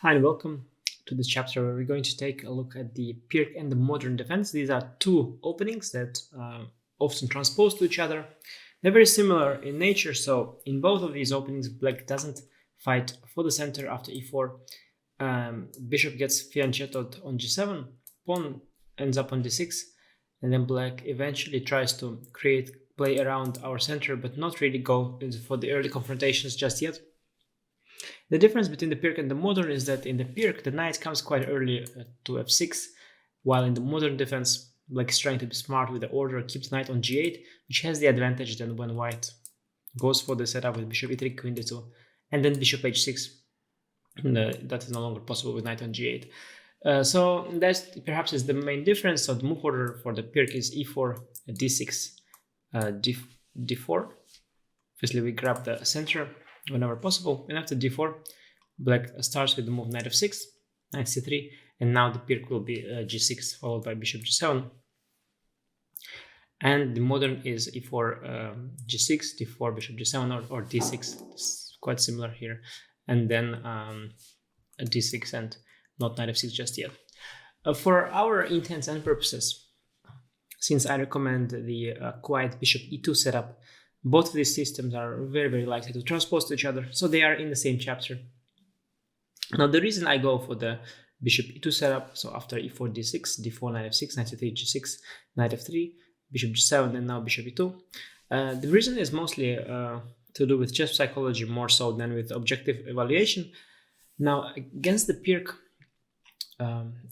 Hi and welcome to this chapter where we're going to take a look at the Pirc and the modern defense. These are two openings that often transpose to each other. They're very similar in nature, so in both of these openings, black doesn't fight for the center after e4. Bishop gets fianchettoed on g7, pawn ends up on d6, and then black eventually tries to play around our center, but not really go for the early confrontations just yet. The difference between the Pirc and the modern is that in the Pirc, the knight comes quite early to f6, while in the modern defense, black is trying to be smart with the order, keeps the knight on g8, which has the advantage then when white goes for the setup with bishop e3, queen d2, and then bishop h6. That is no longer possible with knight on g8. So that perhaps is the main difference. So the move order for the Pirc is e4, d6, d4. Firstly, we grab the center whenever possible, and after d4, black starts with the move knight f6, knight c3, and now the Pirc will be g6 followed by bishop g7. And the modern is e4, g6, d4, bishop g7, or d6. It's quite similar here. And then d6 and not knight f6 just yet. For our intents and purposes, since I recommend the quiet bishop e2 setup, both of these systems are very, very likely to transpose to each other, so they are in the same chapter. Now, the reason I go for the bishop e2 setup, so after e4, d6, d4, knight f6, knight c3, g6, knight f3, bishop g7, and now bishop e2, the reason is mostly to do with chess psychology more so than with objective evaluation. Now, against the Pirc,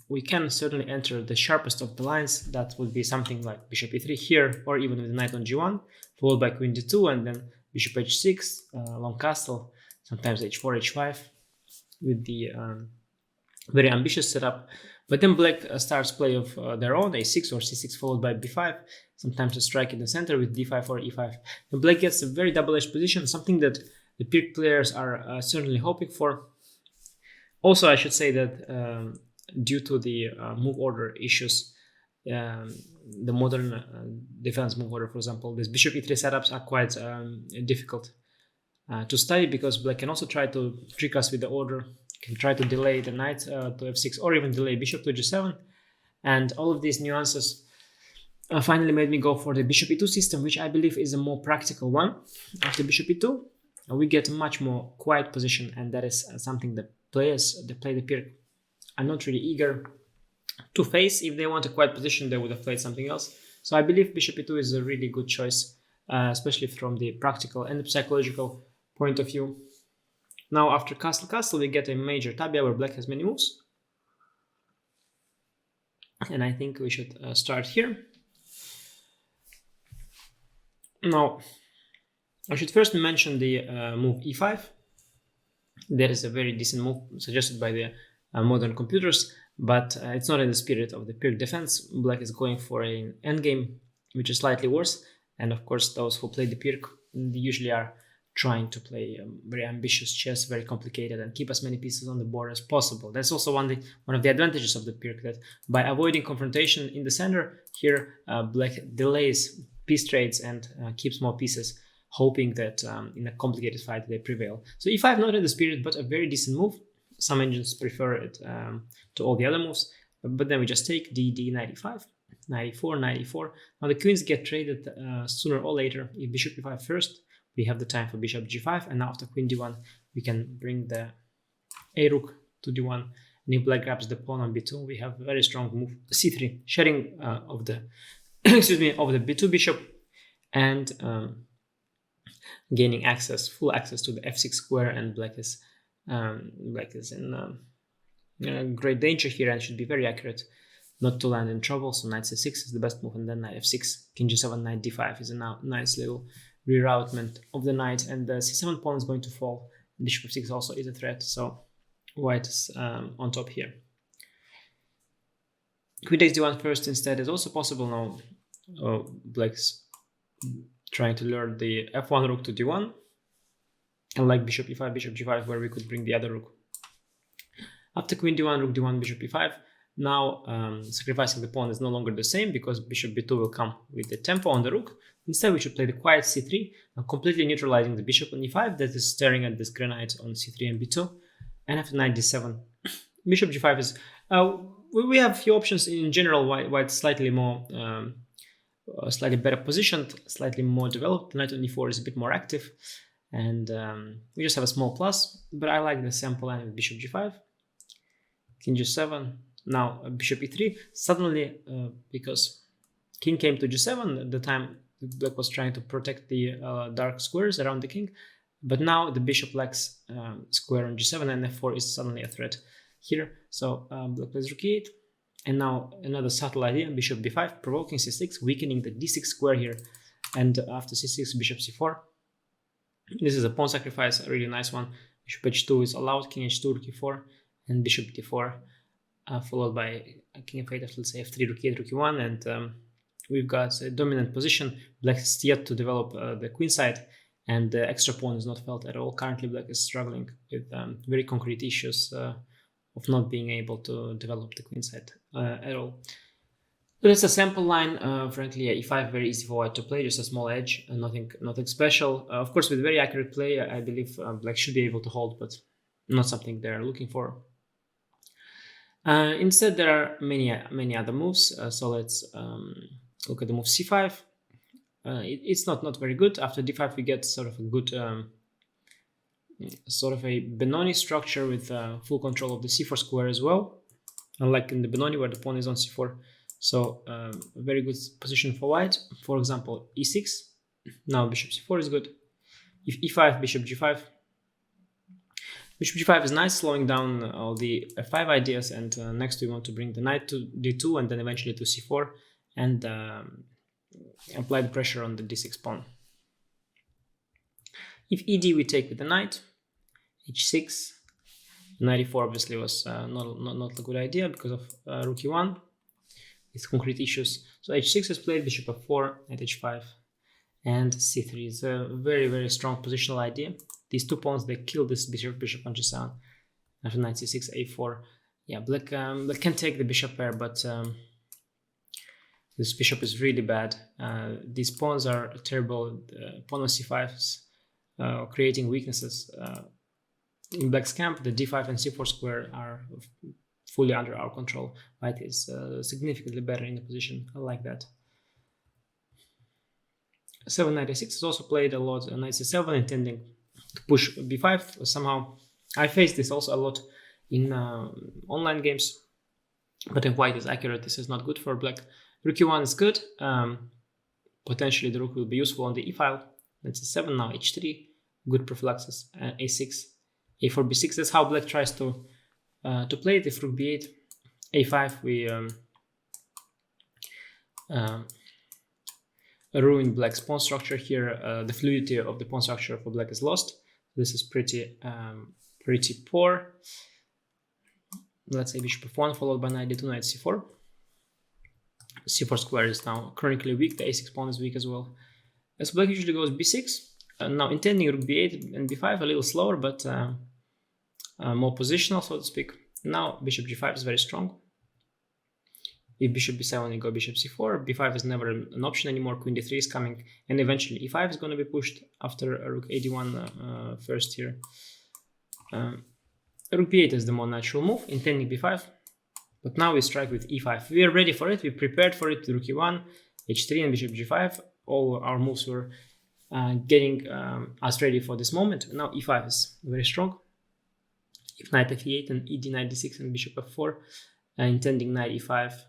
we can certainly enter the sharpest of the lines. That would be something like bishop e3 here, or even with the knight on g1, followed by queen d2, and then bishop h6, long castle, sometimes h4, h5, with the very ambitious setup. But then black starts play of their own, a6 or c6, followed by b5, sometimes a strike in the center with d5 or e5. And black gets a very double-edged position, something that the Pirc players are certainly hoping for. Also, I should say that due to the move order issues, the modern defense move order, for example, these bishop e3 setups are quite difficult to study, because black can also try to trick us with the order, can try to delay the knight to f6, or even delay bishop to g7. And all of these nuances finally made me go for the bishop e2 system, which I believe is a more practical one. After bishop e2, we get a much more quiet position, and that is something that players that play the Pirc are not really eager to face. If they want a quiet position, they would have played something else. So I believe bishop e2 is a really good choice, especially from the practical and the psychological point of view. Now, after castle, we get a major tabia where black has many moves. And I think we should start here. Now, I should first mention the move e5. That is a very decent move suggested by the modern computers, but it's not in the spirit of the Pirc defense. Black is going for an endgame, which is slightly worse. And of course, those who play the Pirc usually are trying to play very ambitious chess, very complicated, and keep as many pieces on the board as possible. That's also one of the advantages of the Pirc, that by avoiding confrontation in the center, here black delays piece trades and keeps more pieces, hoping that in a complicated fight they prevail. So e5, not in the spirit, but a very decent move. Some engines prefer it to all the other moves, but then we just take d, knight e5, knight e4, knight e4. Now the queens get traded sooner or later. If bishop e5 first, we have the time for bishop g5, and now after queen d1, we can bring the a rook to d1. And if black grabs the pawn on b2, we have a very strong move c3, shedding of the of the b2 bishop, and gaining full access to the f6 square, and black is in great danger here and should be very accurate not to land in trouble. So knight c6 is the best move, and then knight f6, king g7, knight d5 is a nice little reroutement of the knight, and the c7 pawn is going to fall. Bishop f6 also is a threat, so white is on top here. Queen takes d1 first instead is also possible. Now black's trying to lure the f1 rook to d1, unlike bishop e5, bishop g5, where we could bring the other rook. After queen d1, rook d1, bishop e5, now sacrificing the pawn is no longer the same, because bishop b2 will come with the tempo on the rook. Instead, we should play the quiet c3, completely neutralizing the bishop on e5 that is staring at this granite on c3 and b2. and after knight d7, bishop g5 is we have few options in general why it's slightly more slightly better positioned, slightly more developed. Knight on e4 is a bit more active, and we just have a small plus, but I like the sample line with bishop g5, king g7, now bishop e3. Suddenly, because king came to g7, at the time black was trying to protect the dark squares around the king, but now the bishop lacks square on g7, and f4 is suddenly a threat here. So black plays rook e8, and now another subtle idea, bishop b5, provoking c6, weakening the d6 square here, and after c6, bishop c4. This is a pawn sacrifice, a really nice one. Bishop h2 is allowed, king h2, rook e4, and bishop d4, followed by king f8 after, let's say, f3, rook e8, rook e1, and we've got a dominant position. Black is yet to develop the queen side, and the extra pawn is not felt at all. Currently, black is struggling with very concrete issues of not being able to develop the queen side at all. So that's a sample line. Frankly, e5 very easy for white to play, just a small edge, and nothing special. Of course, with very accurate play, I believe black should be able to hold, but not something they're looking for. Instead, there are many other moves. So let's look at the move c5. It's not very good. After d5, we get sort of a good sort of a Benoni structure with full control of the c4 square as well, unlike in the Benoni where the pawn is on c4. So a very good position for white. For example, e6. Now bishop c4 is good. If e5, bishop g5. Bishop g5 is nice, slowing down all the f5 ideas, and next we want to bring the knight to d2 and then eventually to c4 and apply the pressure on the d6 pawn. If ed, we take with the knight, h6. Knight e4 obviously was not a good idea because of rook e1 with concrete issues. So h6 is played, bishop f4, knight h5, and c3 is a very strong positional idea. These two pawns, they kill this bishop on g7. After knight c6, a4. Yeah, black can take the bishop pair, but this bishop is really bad. These pawns are terrible. Pawn on c5 is creating weaknesses. In black's camp, the d5 and c4 square are fully under our control. White is significantly better in the position. I like that. 7 knight a6 is also played a lot. Knight c7, intending to push b5 somehow. I faced this also a lot in online games, but if white is accurate, this is not good for black. Rook e1 is good. Potentially the rook will be useful on the e file. That's a7, now h3, good prophylaxis. A6, a4, b6. That's how black tries to play it. If rook b8, a5, we ruin black's pawn structure here. The fluidity of the pawn structure for black is lost. This is pretty poor. Let's say bishop f1 followed by knight d2, knight c4. c4 square is now chronically weak. The a6 pawn is weak as well. So black usually goes b6. Now intending rook b8 and b5, a little slower, but more positional, so to speak. Now bishop g5 is very strong. If bishop b7, you go bishop c4. b5 is never an option anymore. Queen d3 is coming, and eventually e5 is going to be pushed after rook ad1 first here. Rook b8 is the more natural move, intending b5. But now we strike with e5. We are ready for it. We prepared for it. Rook e1, h3, and bishop g5. All our moves were getting us ready for this moment. Now e5 is very strong. If knight f8 and ed knight d6 and bishop f4, intending knight e5.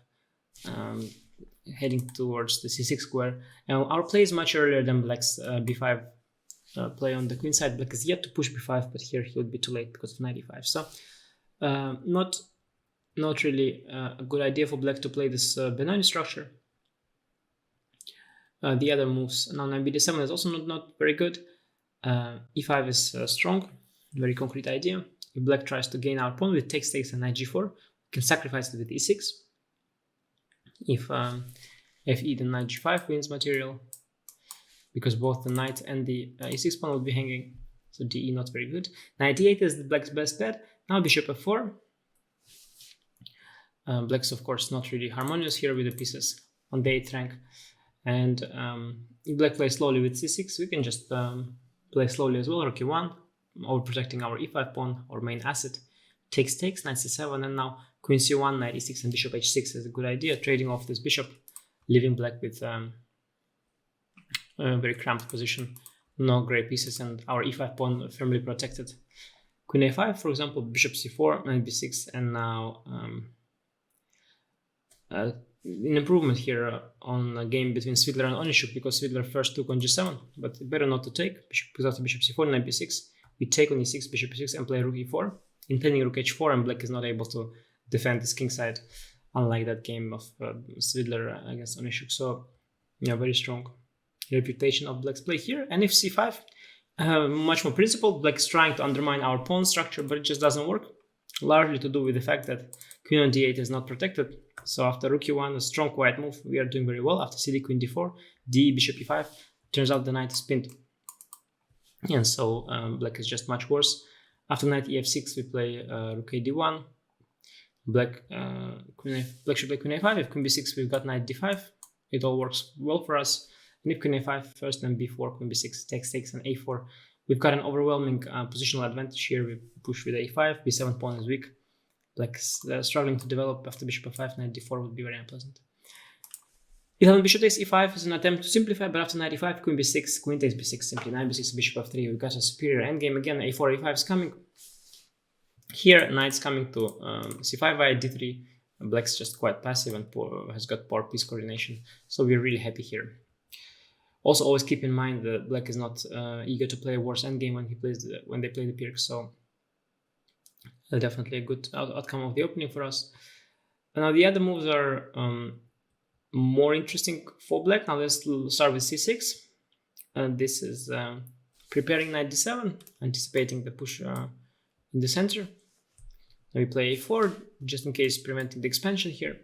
Heading towards the c6 square. Now our play is much earlier than black's b5 play on the queen side. Black is yet to push b5, but here he would be too late because of knight e5. So not really a good idea for black to play this Benoni structure. The other moves, now knight bd7 is also not very good. e5 is strong, very concrete idea. If black tries to gain our pawn with takes and knight g4, we can sacrifice it with e6. If fe then knight g5 wins material, because both the knight and the e6 pawn will be hanging, so de not very good. Knight e8 is the black's best bet. Now bishop f4. Black's of course not really harmonious here with the pieces on the 8th rank, and if black plays slowly with c6, we can just play slowly as well. Rook e1, overprotecting our e5 pawn, our main asset. takes, knight c7, and now queen c1, knight e6, and bishop h6 is a good idea, trading off this bishop, leaving black with a very cramped position, no gray pieces, and our e5 pawn firmly protected. Queen a5, for example, bishop c4, knight b6, and now an improvement here on a game between Svidler and Onyshuk, because Svidler first took on g7, but better not to take, because after bishop c4, knight b6, we take on e6, bishop e6, and play rook e4, intending rook h4, and black is not able to defend his kingside, unlike that game of Svidler against Onyshuk. So, yeah, very strong reputation of black's play here. And if c5, much more principled. Black is trying to undermine our pawn structure, but it just doesn't work, largely to do with the fact that queen on d8 is not protected. So after rook e1, a strong quiet move, we are doing very well. After cd, queen d4, d, bishop e5, turns out the knight is pinned. And so black is just much worse. After knight ef6, we play rook a d1. Black should play queen a5. If queen b6, we've got knight d5. It all works well for us. And if queen a5 first, then b4, queen b6, takes, and a4. We've got an overwhelming positional advantage here. We push with a5, b7 pawn is weak. Black struggling to develop after bishop f5, knight d4 would be very unpleasant. If bishop takes e5 is an attempt to simplify, but after knight e5, queen b6, queen takes b6, simply knight b6, bishop f3. We've got a superior endgame. Again, a4, a5 is coming. Here, knight's coming to c5 via d3. Black's just quite passive and has got poor piece coordination. So we're really happy here. Also, always keep in mind that black is not eager to play a worse endgame when they play the Pirc. So definitely a good outcome of the opening for us. And now the other moves are more interesting for black. Now let's start with c6. And this is preparing knight d7, anticipating the push in the center. Now we play a4, just in case, preventing the expansion here.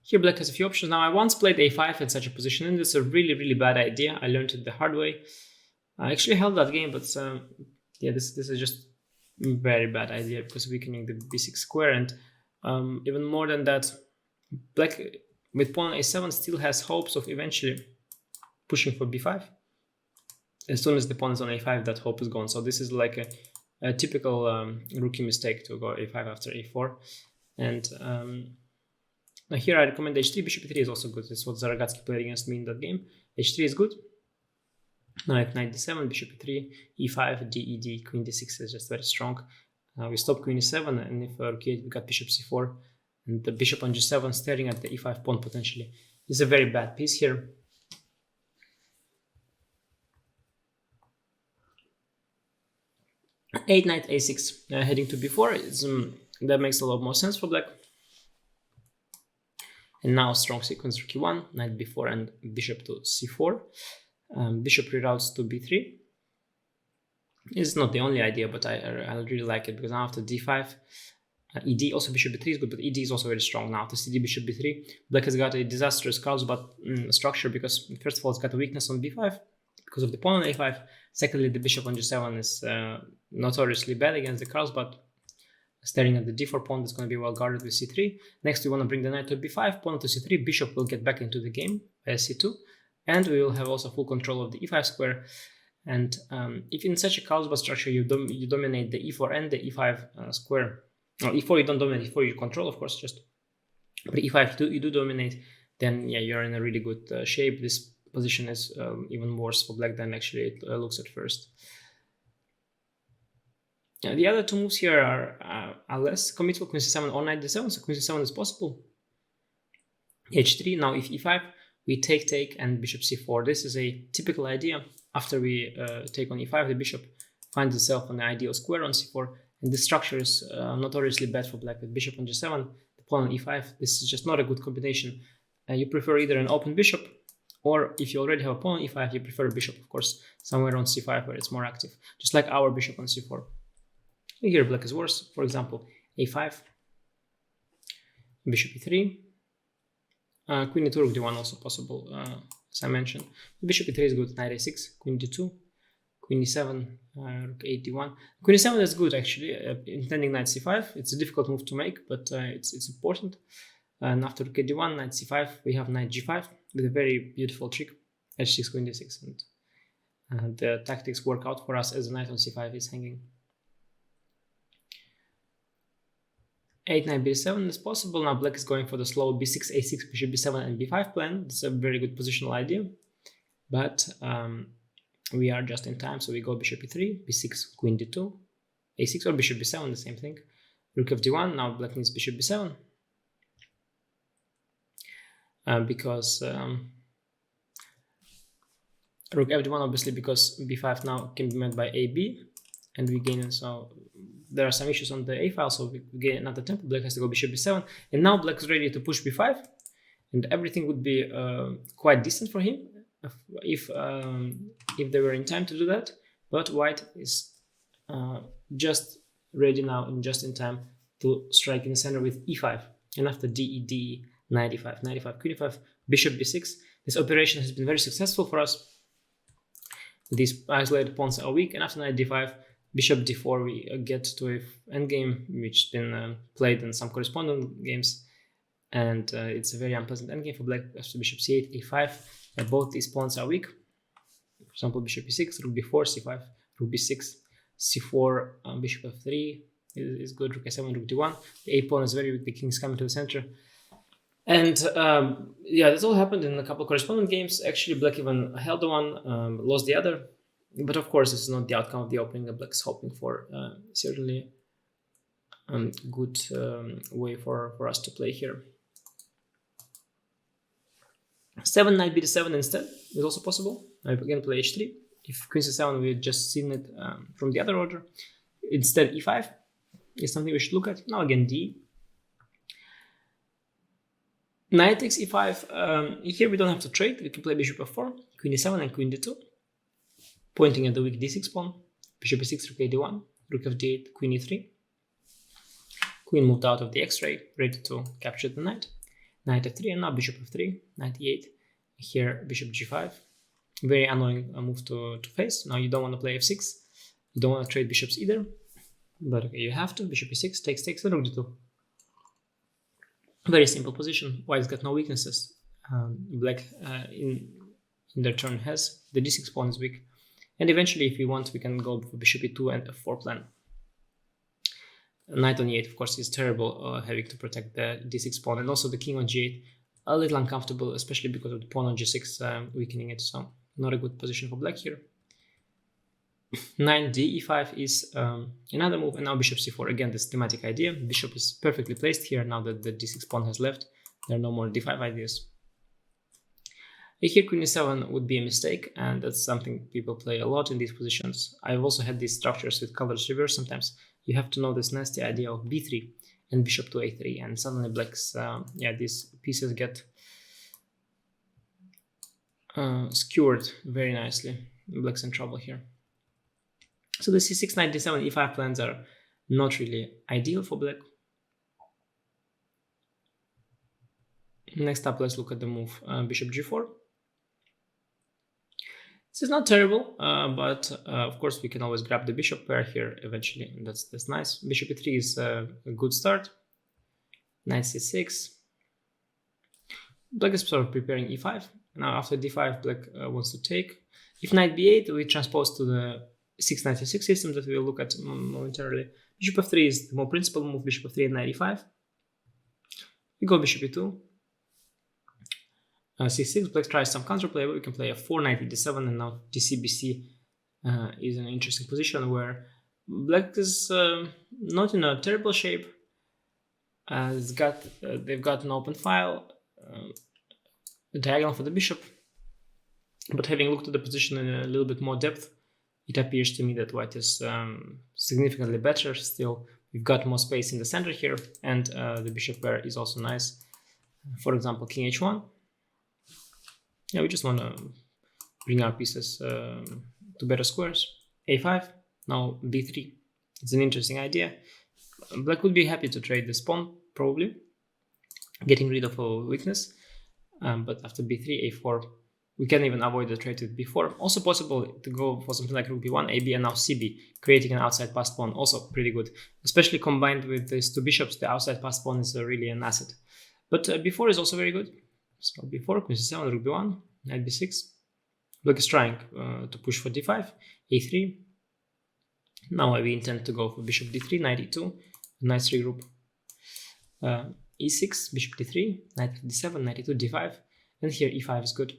Here black has a few options. Now I once played a5 in such a position, and it's a really, really bad idea. I learned it the hard way. I actually held that game, but yeah, this is just a very bad idea, because weakening the b6 square, and even more than that, black with pawn a7 still has hopes of eventually pushing for b5. As soon as the pawn is on a5, that hope is gone. So this is like a typical rookie mistake to go a5 after a4. And now here I recommend h3. Bishop e3 is also good. This is what Zaragatsky played against me in that game. h3 is good. Now if knight d7, bishop e3, e5, d, ed, queen d6 is just very strong. We stop queen e7, and if rook e8, we got bishop c4, and the bishop on g7 staring at the e5 pawn potentially. This is a very bad piece here. Knight a6, heading to b4, that makes a lot more sense for black. And now strong sequence, rook e1, knight b4, and bishop to c4. Bishop reroutes to b3. It's not the only idea, but I really like it, because now after d5, ed, also bishop b3 is good, but ed is also very strong. Now after cd, bishop b3, black has got a disastrous Carlsbad structure, because first of all, it's got a weakness on b5 because of the pawn on a5. Secondly, the bishop on g7 is notoriously bad against the Carlsbad. Staring at the d4 pawn, that's going to be well guarded with c3. Next, we want to bring the knight to b5, pawn to c3, bishop will get back into the game via c2, and we will have also full control of the e5 square. And if in such a Carlsbad structure you dominate the e4 and the e5 square, or e4 you don't dominate, e4 you control, of course, but e5 you do dominate, then yeah, you're in a really good shape. This position is even worse for black than actually it looks at first. The other two moves here are less committal, queen c7 or knight d7, so queen c7 is possible. h3, now if e5, we take, and bishop c4. This is a typical idea. After we take on e5, the bishop finds itself on the ideal square on c4, and this structure is notoriously bad for black with bishop on g7, the pawn on e5. This is just not a good combination. You prefer either an open bishop, or if you already have a pawn on e5, you prefer a bishop, of course, somewhere on c5 where it's more active, just like our bishop on c4. Here black is worse. For example, a5, bishop e3, queen e2, rook d1 also possible, as I mentioned. Bishop e3 is good, knight a6, queen d2, queen e7, rook a d1. Queen e7 is good actually, intending knight c5. It's a difficult move to make, but it's important. And after rook a d1, knight c5, we have knight g5 with a very beautiful trick, h6, queen d6, and the tactics work out for us as the knight on c5 is hanging. 8 knight b7 is possible. Now black is going for the slow b6, a6, bishop b7, and b5 plan. It's a very good positional idea, but we are just in time, so we go bishop e3, b6, queen d2, a6, or bishop b7, the same thing. Rook of d1. Now black needs bishop b7 because rook f1, obviously, because b5 now can be met by ab, and we gain it. So there are some issues on the a file, so we gain another tempo. Black has to go bishop b7, and now black is ready to push b5, and everything would be quite decent for him if they were in time to do that. But white is just ready now and just in time to strike in the center with e5, and after de, knight e5, knight e5, queen e5, bishop b6. This operation has been very successful for us. These isolated pawns are weak, and after knight d5, bishop d4, we get to an endgame which has been played in some corresponding games, and it's a very unpleasant endgame for black. After bishop c8, a5, both these pawns are weak. For example, bishop e6, rook b4, c5, rook b6, c4, bishop f3 is good, rook a7, rook d1. The a pawn is very weak, the king is coming to the center. And yeah, this all happened in a couple of correspondent games. Actually, black even held one, lost the other. But of course, this is not the outcome of the opening that black is hoping for. Certainly good way for us to play here. 7 knight b7 instead is also possible. I again play h3. If queen c7, we had just seen it from the other order. Instead, e5 is something we should look at. Now again, d. Knight takes e5. Here we don't have to trade. We can play bishop f4, queen e7, and queen d2, pointing at the weak d6 pawn. Bishop e6, rook a d1, rook f d8, queen e3. Queen moved out of the x-ray, ready to capture the knight. Knight f3, and now bishop f3, knight e8. Here bishop g5. Very annoying move to face. Now you don't want to play f6. You don't want to trade bishops either. But okay, you have to. Bishop e6 takes, and rook d2. Very simple position. White's got no weaknesses. Black in their turn has. The d6 pawn is weak. And eventually, if we want, we can go for bishop e2 and f4 plan. Knight on e8, of course, is terrible, having to protect the d6 pawn. And also the king on g8, a little uncomfortable, especially because of the pawn on g6 weakening it. So not a good position for black here. 9 d e5 is another move, and now bishop c4. Again, this thematic idea. Bishop is perfectly placed here now that the d6 pawn has left. There are no more d5 ideas. Here queen e7 would be a mistake, and that's something people play a lot in these positions. I've also had these structures with colors reversed sometimes. You have to know this nasty idea of b3 and bishop to a3, and suddenly black's, these pieces get skewered very nicely. Black's in trouble here. So the c6, knight d7, e5 plans are not really ideal for black. Next up, let's look at the move bishop g4. This is not terrible, but of course we can always grab the bishop pair here eventually, and that's nice. Bishop e3 is a good start. Knight c6. Black is sort of preparing e5. Now after d5, black wants to take. If knight b8, we transpose to the 6 knight c6 system that we will look at momentarily. Bishop f3 is the more principal move. Bishop f3 and knight e5. We go bishop e2. c6, black tries some counterplay, but we can play f4, knight d7, and now dc-bc is an interesting position where black is not in a terrible shape. They've got an open file, a diagonal for the bishop, but having looked at the position in a little bit more depth, it appears to me that white is significantly better. Still, we've got more space in the center here, and the bishop pair is also nice. For example, king h1. Yeah, we just want to bring our pieces to better squares. a5, now b3. It's an interesting idea. Black would be happy to trade this pawn, probably, getting rid of a weakness. But after b3, a4, we can even avoid the trade with b4. Also possible to go for something like rook b1, ab, and now cb, creating an outside passed pawn. Also pretty good. Especially combined with these two bishops, the outside passed pawn is really an asset. But b4 is also very good. So b4, queen c7, rook b1, knight b6. Black is trying to push for d5, a3. Now we intend to go for bishop d3, knight e2, nice regroup. e6, bishop d3, knight d7, knight e2, d5, and here e5 is good.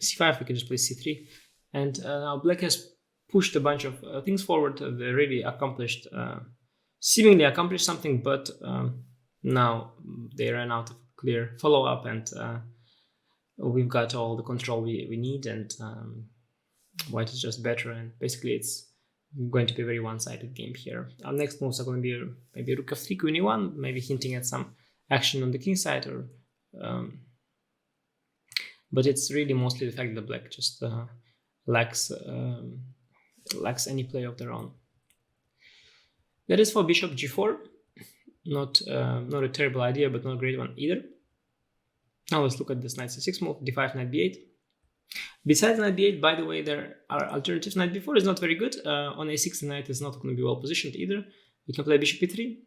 c5, we can just play c3, and now black has pushed a bunch of things forward. They really accomplished, seemingly accomplished something, but now they ran out of clear follow-up, and we've got all the control we need, and white is just better, and basically it's going to be a very one-sided game here. Our next moves are going to be maybe rook f3, queen e1, maybe hinting at some action on the king side, or but it's really mostly the fact that black just lacks any play of their own. That is for bishop g4. Not a terrible idea, but not a great one either. Now let's look at this knight c6 move, d5, knight b8. Besides knight b8, by the way, there are alternatives. Knight b4 is not very good. On a6, the knight is not going to be well positioned either. We can play bishop e3.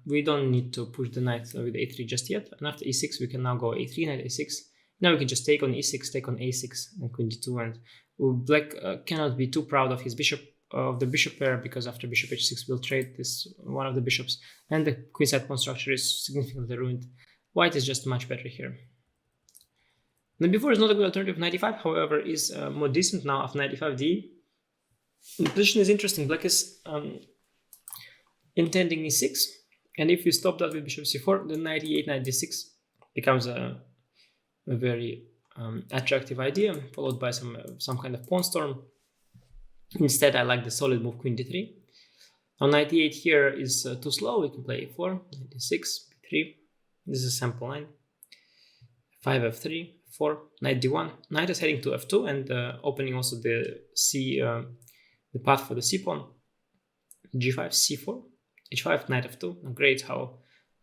We don't need to push the knight with a3 just yet. And after e6, we can now go a3, knight a6. Now we can just take on e6, take on a6, and queen d2. And black cannot be too proud of his bishop, of the bishop pair, because after bishop h6, we'll trade this one of the bishops, and the queenside pawn structure is significantly ruined. White is just much better here. Knight b4 is not a good alternative. Knight e5, however, is more decent now after knight e5 d. The position is interesting. Black is intending e6, and if we stop that with bishop c4, then knight e8, knight d6 becomes a very attractive idea, followed by some kind of pawn storm. Instead, I like the solid move queen d3. Now knight e8 here is too slow. We can play a4, knight d6, b3. This is a sample line. 5 f3, 4, knight d1. Knight is heading to f2 and opening also the path for the c pawn. g5, c4, h5, knight f2. Great how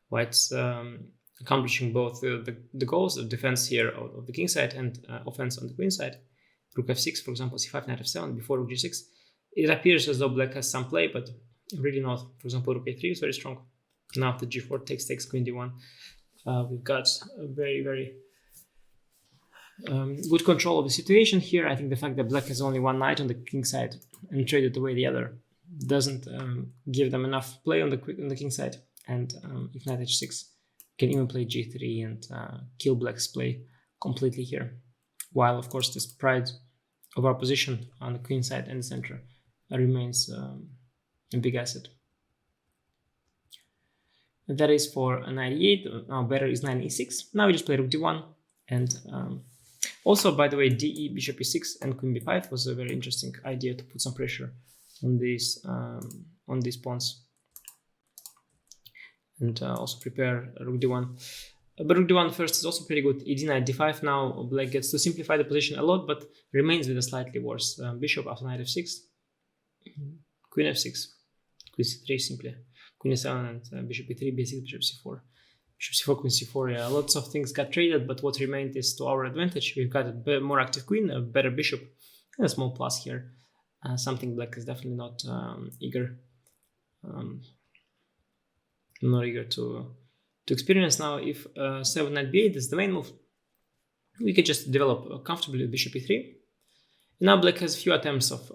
white's accomplishing both the goals of defense here of the king side and offense on the queen side. Rook f6, for example, c5, knight f7, before rook g6. It appears as though black has some play, but really not. For example, rook a3 is very strong. Now after g4 takes queen d1, we've got a very, very good control of the situation here. I think the fact that black has only one knight on the king side and traded away the other doesn't give them enough play on the king side. And if knight h6, can even play g3 and kill black's play completely here. While, of course, this pride of our position on the queen side and the center remains a big asset. And that is for knight e8. Now better is knight e6. Now we just play rook d1. And also, by the way, de, bishop e6, and queen b5 was a very interesting idea to put some pressure on these pawns. And also prepare rook d1. But rook d1 first is also pretty good. Ed knight d5. Now black gets to simplify the position a lot, but remains with a slightly worse bishop after knight f6. Queen f6. Queen c3 simply. Queen e7 and bishop e3, b6, bishop c4. Bishop c4, queen c4. Yeah, lots of things got traded, but what remained is to our advantage. We've got a more active queen, a better bishop, and a small plus here. Something black is definitely not eager. Not eager to experience. Now if 7 knight b8 is the main move, we can just develop comfortably with bishop e3. Now black has a few attempts of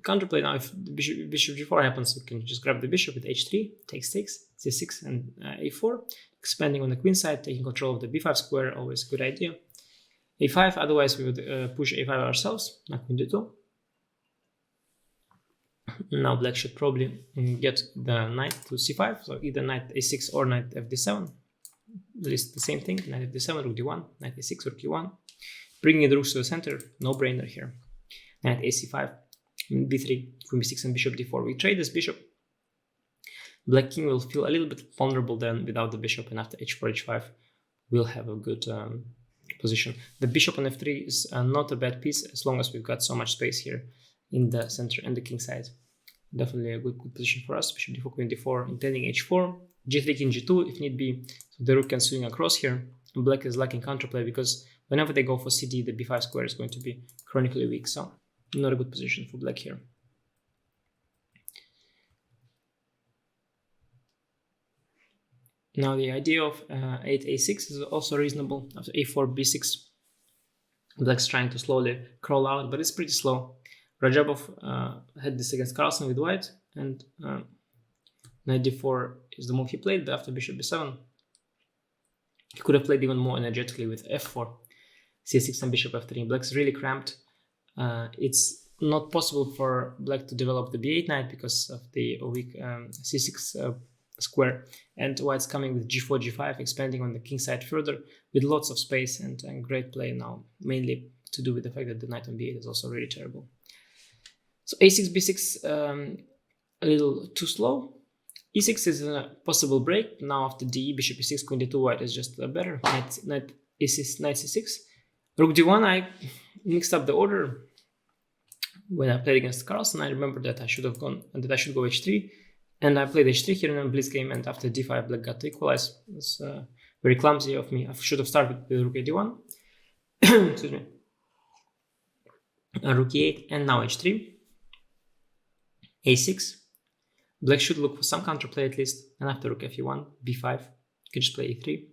counterplay. Now if bishop g4 happens, we can just grab the bishop with h3, takes, c6 and a4, expanding on the queen side, taking control of the b5 square, always a good idea. a5, otherwise we would push a5 ourselves, not queen d2. Now black should probably get the knight to c5, so either knight a6 or knight fd7. At least the same thing, knight fd7, rook d1, knight a6, rook e1. Bringing the rooks to the center, no-brainer here. Knight ac5, b3, queen b6 and bishop d4. We trade this bishop. Black king will feel a little bit vulnerable then without the bishop, and after h4, h5, we'll have a good position. The bishop on f3 is not a bad piece as long as we've got so much space here in the center and the king side. Definitely a good position for us. Bishop d4, queen d4, intending h4, g3, king g2 if need be. So the rook can swing across here. And black is lacking counterplay because whenever they go for cd, the b5 square is going to be chronically weak. So not a good position for black here. Now the idea of 8 a6 is also reasonable. After a4, b6, black's trying to slowly crawl out, but it's pretty slow. Rajabov had this against Carlsen with white, and Knight d4 is the move he played, but after bishop b7, he could have played even more energetically with f4, c6 and bishop f3. Black's really cramped. It's not possible for black to develop the b8 knight because of the weak c6 square, and white's coming with g4, g5, expanding on the king side further with lots of space and great play now, mainly to do with the fact that the knight on b8 is also really terrible. So a6, b6, a little too slow. e6 is a possible break. Now after d, bishop e6, queen d2, white is just better. Knight e6, knight c6. Rook d1, I mixed up the order. When I played against Carlsen, I remember that I should have gone, and that I should go h3. And I played h3 here in a blitz game, and after d5, black got to equalize. It was very clumsy of me. I should have started with rook a1. Excuse me. Rook e8, and now h3. a6. Black should look for some counterplay at least, and after rook f1, b5, you can just play e3.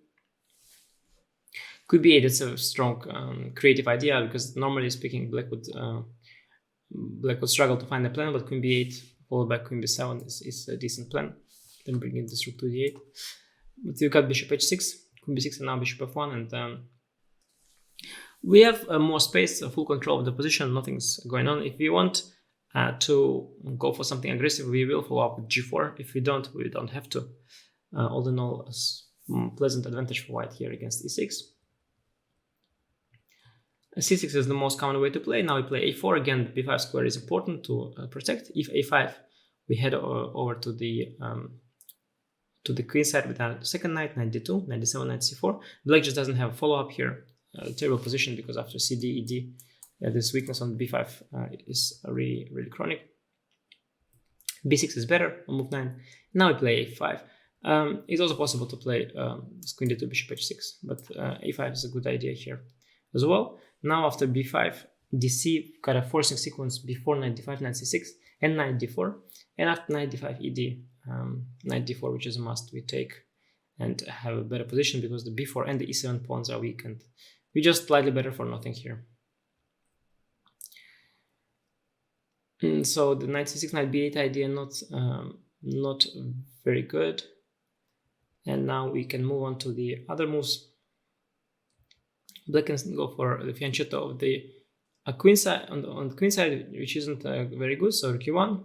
Queen b8, that's a strong creative idea, because normally speaking, black would struggle to find a plan, but queen b8 followed by queen b7 is a decent plan. Then bringing this rook to d8. But we've got bishop h6, queen b6, and now bishop f1, and we have more space, full control of the position, nothing's going on. If we want to go for something aggressive, we will follow up with g4. If we don't have to. All in all, a pleasant advantage for white here against e6. c6 is the most common way to play. Now we play a4. Again, the b5 square is important to protect. If a5, we head over to the queen side with our second knight, knight d2, knight d7, knight c4. Black just doesn't have a follow-up here. Terrible position, because after cd, ed, this weakness on b5 is really, really chronic. b6 is better on move 9. Now we play a5. It's also possible to play queen d2, bishop h6, but a5 is a good idea here as well. Now after b5, dc, got a forcing sequence before knight d5, knight c6, and knight d4. And after knight d5, ed, knight d4, which is a must, we take and have a better position, because the b4 and the e7 pawns are weak, and we just slightly better for nothing here. So the knight c6, knight b8 idea not very good. And now we can move on to the other moves. Black can go for the fianchetto of the queen side on the queen side, which isn't very good. So rook e1,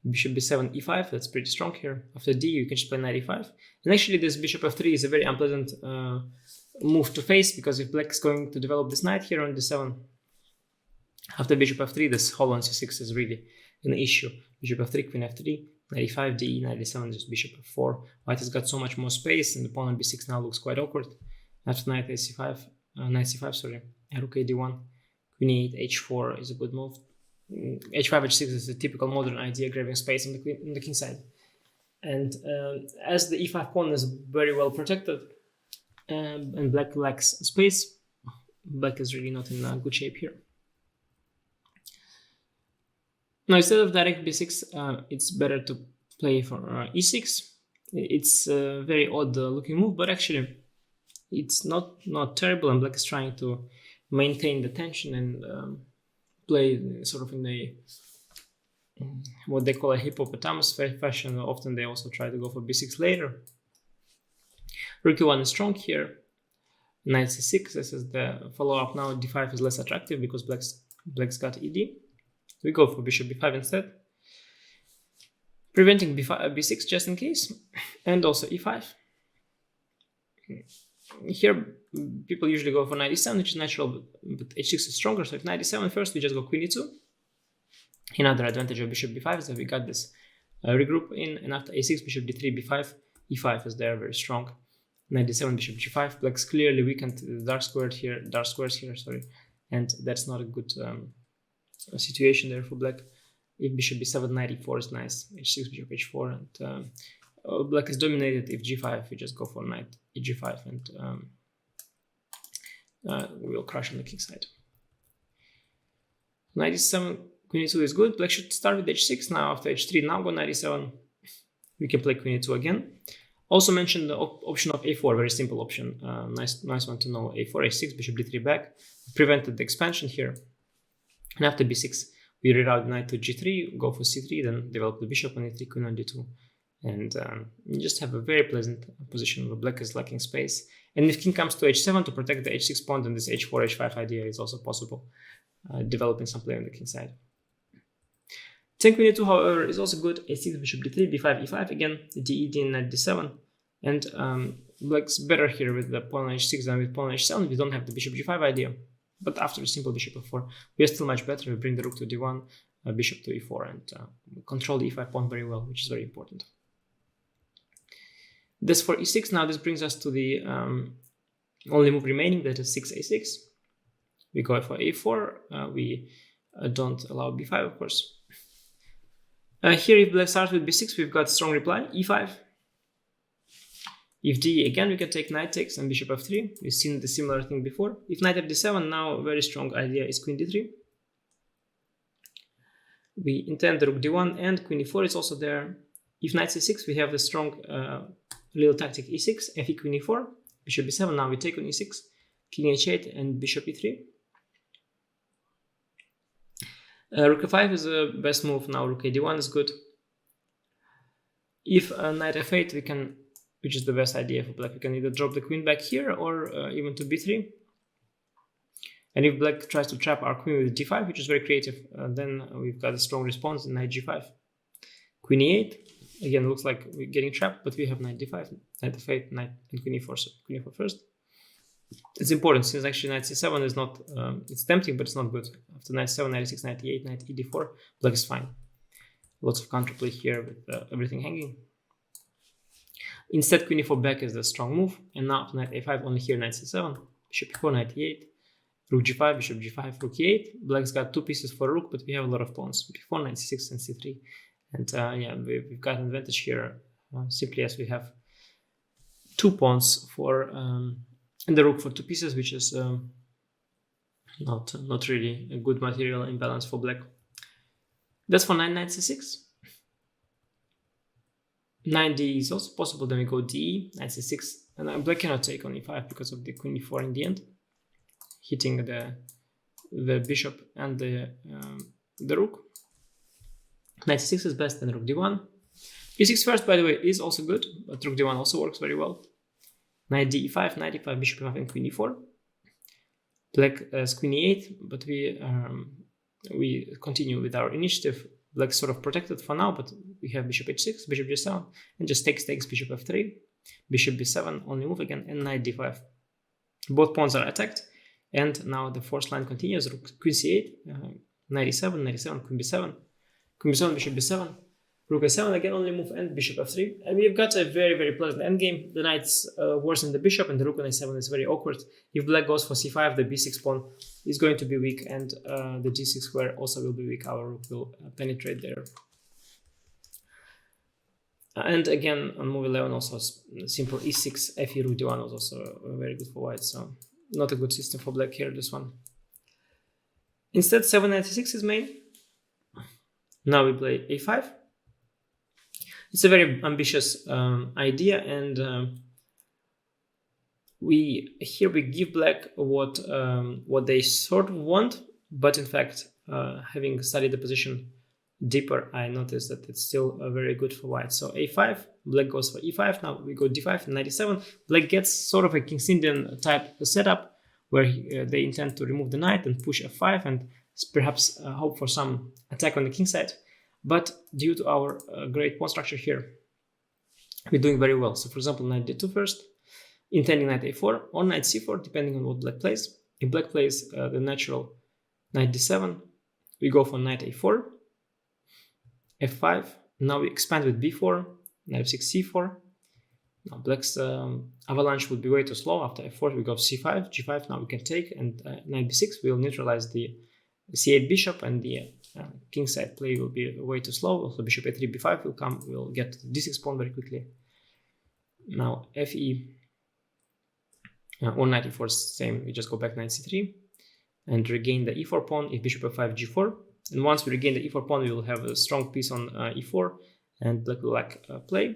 bishop b7, e5. That's pretty strong here. After d, you can just play knight e5. And actually, this bishop f3 is a very unpleasant move to face, because if black is going to develop this knight here on d7, after bishop f3, this whole on c6 is really an issue. Bishop f3, queen f3, knight e5, d, knight e7, just bishop f4. White has got so much more space, and the pawn on b6 now looks quite awkward. After knight c5, knight c5, sorry, rook a d1, queen e8, h4 is a good move. h5, h6 is a typical modern idea, grabbing space on the king side. And as the e5 pawn is very well protected, and black lacks space, black is really not in good shape here. Now, instead of direct b6, it's better to play for e6. It's a very odd looking move, but actually it's not terrible, and black is trying to maintain the tension and play sort of in a what they call a hippopotamus fashion. Often they also try to go for b6 later. Rook e1 is strong here. Knight c6, this is the follow-up. Now d5 is less attractive because black's got ed. We go for bishop b5 instead, preventing b6 just in case, and also e5. Here, people usually go for knight e7, which is natural, but h6 is stronger, so if knight e7 first, we just go queen e2. Another advantage of bishop b5 is that we got this regroup in, and after a6, bishop d3, b5, e5 is there, very strong. Knight d7, bishop g5, black's clearly weakened the dark squares here, sorry, and that's not a good situation there for black. If bishop b7, knight e4 is nice, h6, bishop h4, and black is dominated. If g5, we just go for knight e5, and we will crush on the king side. Knight e7, queen e2 is good. Black should start with h6 now. After h3, now go knight e7. We can play queen e2 again. Also mentioned the option of a4, very simple option. Nice one to know. a4, h6, bishop d3 back. Prevented the expansion here. And after b6, we reroute knight to g3, go for c3, then develop the bishop on e3, queen on d2. and you just have a very pleasant position where black is lacking space. And if king comes to h7 to protect the h6 pawn, then this h4, h5 idea is also possible, developing some play on the king side. 10 queen e2, however, is also good. a6, bishop d3, b5, e5 again, d, d, knight d7, and black's better here with the pawn on h6 than with pawn on h7. We don't have the bishop g5 idea, but after a simple bishop f4, we are still much better. We bring the rook to d1, bishop to e4, and control the e5 pawn very well, which is very important. This for e6. Now this brings us to the only move remaining, that is 6a6. We go for a4. We don't allow b5, of course. Here, if black starts with b6, we've got strong reply, e5. If d, again, we can take knight takes and bishop f3. We've seen the similar thing before. If knight fd7, now a very strong idea is queen d3. We intend the rook d1, and queen e4 is also there. If knight c6, we have the strong little tactic e6, fe queen e4, bishop b7. Now we take on e6, king h8, and bishop e3. Rook f5 is the best move. Now rook a d1 is good. If knight f8, we can, which is the best idea for black, we can either drop the queen back here or even to b3. And if black tries to trap our queen with d5, which is very creative, then we've got a strong response in knight g5. Queen e8, again, looks like we're getting trapped, but we have knight d5, knight f8, knight and queen e4, so queen e4 first. It's important, since actually knight c7 is not, it's tempting, but it's not good. After knight 7, knight e6, knight e8, knight ed4, black is fine. Lots of counterplay here with everything hanging. Instead, queen e4 back is the strong move, and now after knight a5, only here knight c7, bishop e4, knight e8, rook g5, bishop g5, rook e8. Black's got two pieces for rook, but we have a lot of pawns, b4, knight c6, and c3. And yeah, we've got an advantage here, simply as we have two pawns for and the rook for two pieces, which is not really a good material imbalance for black. That's for knight c6. 9d is also possible. Then we go d, knight c6, and black cannot take on e5 because of the queen e4 in the end, hitting the bishop and the rook. Knight c6 is best, then rook d1. e6 first, by the way, is also good, but rook d1 also works very well. Knight d e5, knight e5, bishop e5, and queen e4. Black has queen e8, but we continue with our initiative. Black's sort of protected for now, but we have bishop h6, bishop g7, and just takes bishop f3, bishop b7, only move again, and knight d5. Both pawns are attacked, and now the force line continues. Rook queen c8, knight e7, knight e7, queen b7, queen b7, bishop b7, rook a7 again, only move, and bishop f3. And we've got a very, very pleasant endgame. The knight's worse than the bishop, and the rook on a7 is very awkward. If black goes for c5, the b6 pawn is going to be weak, and the g6 square also will be weak. Our rook will penetrate there. And again, on move 11, also simple e6, fe, rook d1 was also very good for white. So not a good system for black here, this one. Instead, 796 is main. Now we play a5. It's a very ambitious idea, and we give black what they sort of want, but in fact, having studied the position deeper, I noticed that it's still very good for white. So a5, black goes for e5. Now we go d5 and knight e7. Black gets sort of a King's Indian type setup where they intend to remove the knight and push f5 and perhaps hope for some attack on the king side. But due to our great pawn structure here, we're doing very well. So for example, knight d2 first, intending knight a4 or knight c4, depending on what black plays. If black plays the natural knight d7, we go for knight a4, f5. Now we expand with b4, knight f6, c4. Now black's avalanche would be way too slow. After f4, we go c5, g5. Now we can take, and knight b6 will neutralize the c8 bishop, and the king side play will be way too slow. Also bishop a3, b5 will come. We'll get to the d6 pawn very quickly. Now fe or knight e4 is the same. We just go back knight c3 and regain the e4 pawn. If bishop f5, g4. And once we regain the e4 pawn, we will have a strong piece on e4, and black will lack play.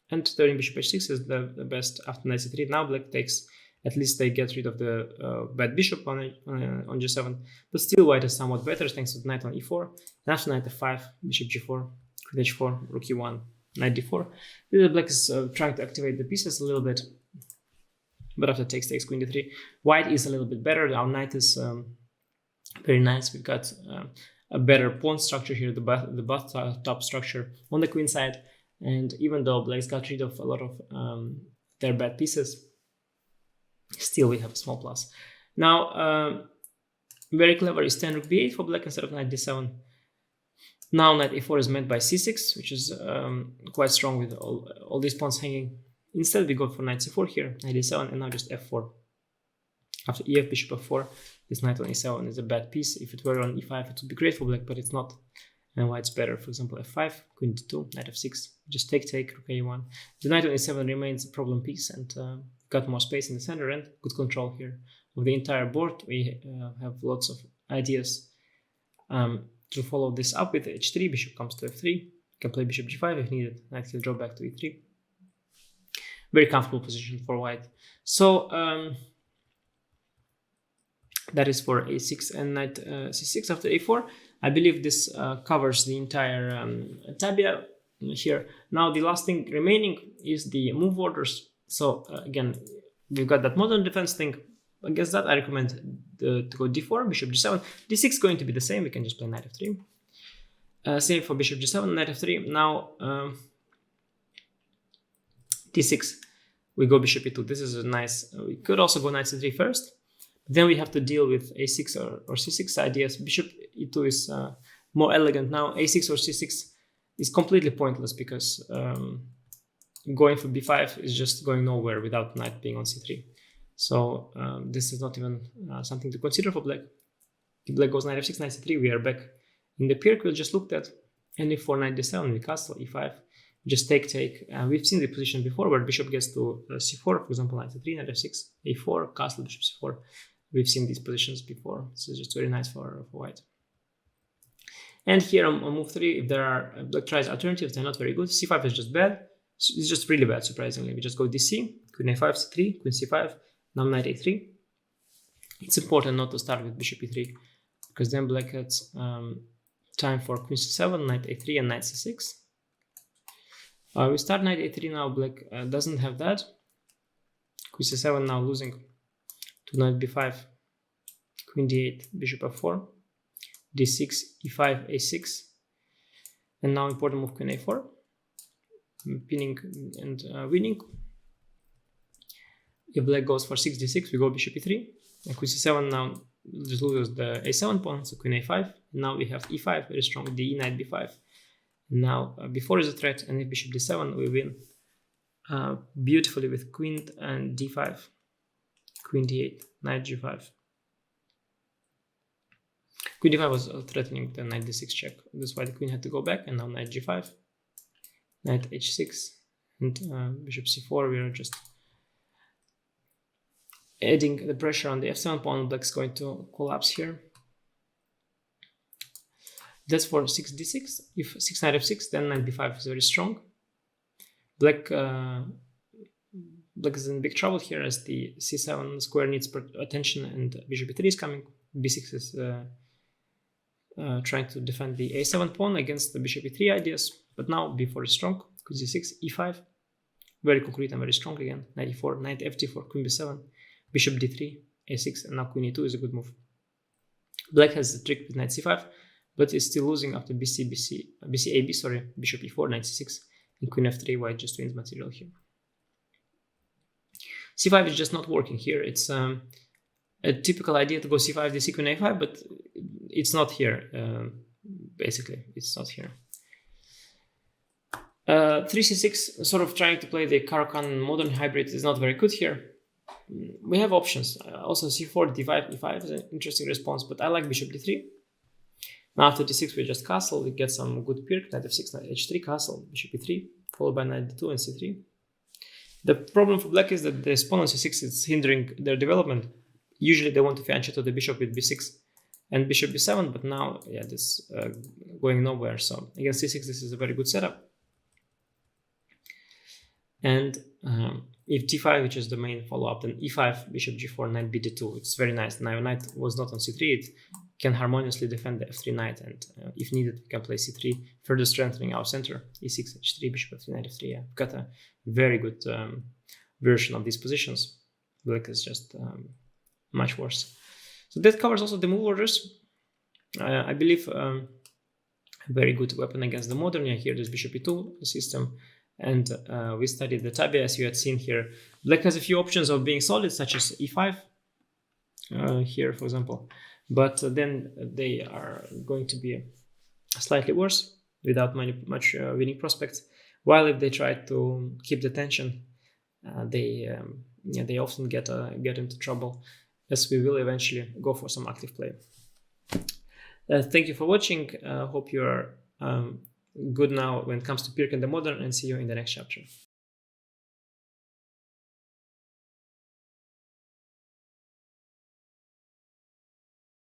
And turning bishop h6 is the best after knight c3. Now black takes, at least they get rid of the bad bishop on g7, but still white is somewhat better thanks to the knight on e4. And after knight f5, bishop g4, queen h4, rook e1, knight d4. The black is trying to activate the pieces a little bit, but after takes queen d3. White is a little bit better. Our knight is very nice. We've got a better pawn structure here, the top structure on the queen side. And even though black's got rid of a lot of their bad pieces, still we have a small plus. Now, very clever is 10 rook b8 for black instead of knight d7. Now knight a4 is met by c6, which is quite strong with all these pawns hanging. Instead, we go for knight c4 here, knight d7, and now just f4. After ef, bishop f4, this knight on e7 is a bad piece. If it were on e5, it would be great for black, but it's not. And white's better. For example, f5, queen d2, knight f6, just take, rook a1. The knight on e7 remains a problem piece, and got more space in the center and good control here of the entire board. We have lots of ideas to follow this up with h3. Bishop comes to f3. You can play bishop g5 if needed. Knight can draw back to e3. Very comfortable position for white. So that is for a6 and knight c6 after a4. I believe this covers the entire tabia here. Now the last thing remaining is the move orders. So again, we've got that modern defense thing. Against that, I recommend to go d4, bishop g7. d6 is going to be the same. We can just play knight f3. Same for bishop g7, knight f3. Now d6, we go bishop e2. This is a nice. We could also go knight c3 first. Then we have to deal with a6 or c6 ideas. Bishop e2 is more elegant. Now a6 or c6 is completely pointless because going for b5 is just going nowhere without knight being on c3. So this is not even something to consider for black. If black goes knight f6, knight c3, we are back in the Pirc. We'll just looked at. And if for knight d7, we castle e5. Just take. We've seen the position before where bishop gets to c4, for example, knight c3, knight f6, a4, castle, bishop c4. We've seen these positions before, so it's just very nice for white. And here on move 3, if there are black tries alternatives, they're not very good. c5 is just bad. It's just really bad, surprisingly. We just go dc, queen a5, c3, queen c5, now knight a3. It's important not to start with bishop e3, because then black has time for queen c7, knight a3, and knight c6. We start knight a3 now. Black doesn't have that. Queen c7 now losing to knight b5, queen d8, bishop f4, d6, e5, a6, and now important move queen a4, pinning and winning. If black goes for 6 d6, we go bishop e3, and queen c7 now just loses the a7 pawn, so queen a5. Now we have e5, very strong, d knight b5. Now b4 is a threat, and if bishop d7, we win beautifully with queen and d5. Queen d8, knight g5. Queen d5 was threatening the knight d6 check. That's why the queen had to go back, and now knight g5, knight h6, and bishop c4. We are just adding the pressure on the f7 pawn. Black's going to collapse here. That's for 6 d6. If 6 knight f6, then knight b5 is very strong. Black is in big trouble here as the c7 square needs attention and bishop e3 is coming. b6 is trying to defend the a7 pawn against the bishop e3 ideas, but now b4 is strong. Queen c6, e5, very concrete and very strong again. Knight e4, knight f4, queen b7, bishop d3, a6, and now queen e2 is a good move. Black has the trick with knight c5, but is still losing after bishop e4, knight c6, and queen f3. White just wins material here. c5 is just not working here. It's a typical idea to go c5, dc, queen a5, but it's not here. Basically, it's not here. 3c6, sort of trying to play the Caro-Kann modern hybrid, is not very good here. We have options. Also c4, d5, e5 is an interesting response, but I like bishop d3. Now after d6, we just castle. We get some good Pirc, knight f6, knight h3, castle, bishop e3, followed by knight d2 and c3. The problem for black is that the pawn on c6 is hindering their development. Usually they want to fianchetto the bishop with b6 and bishop b7, but now, yeah, this going nowhere. So against c6, this is a very good setup. And if d5, which is the main follow-up, then e5, bishop g4, knight b d2. It's very nice. Now knight was not on c3. It can harmoniously defend the f3 knight, and if needed, we can play c3, further strengthening our center. e6, h3, bishop f3, knight f3. Yeah, we've got a very good version of these positions. Black is just much worse. So that covers also the move orders. I believe a very good weapon against the modern. Yeah, here there's bishop e2 system, and we studied the tabia, as you had seen here. Black has a few options of being solid, such as e5 here, for example, but then they are going to be slightly worse without much winning prospects. While if they try to keep the tension, they often get into trouble, as we will eventually go for some active play. Thank you for watching. Hope you are good now when it comes to Pirc and the modern, and see you in the next chapter.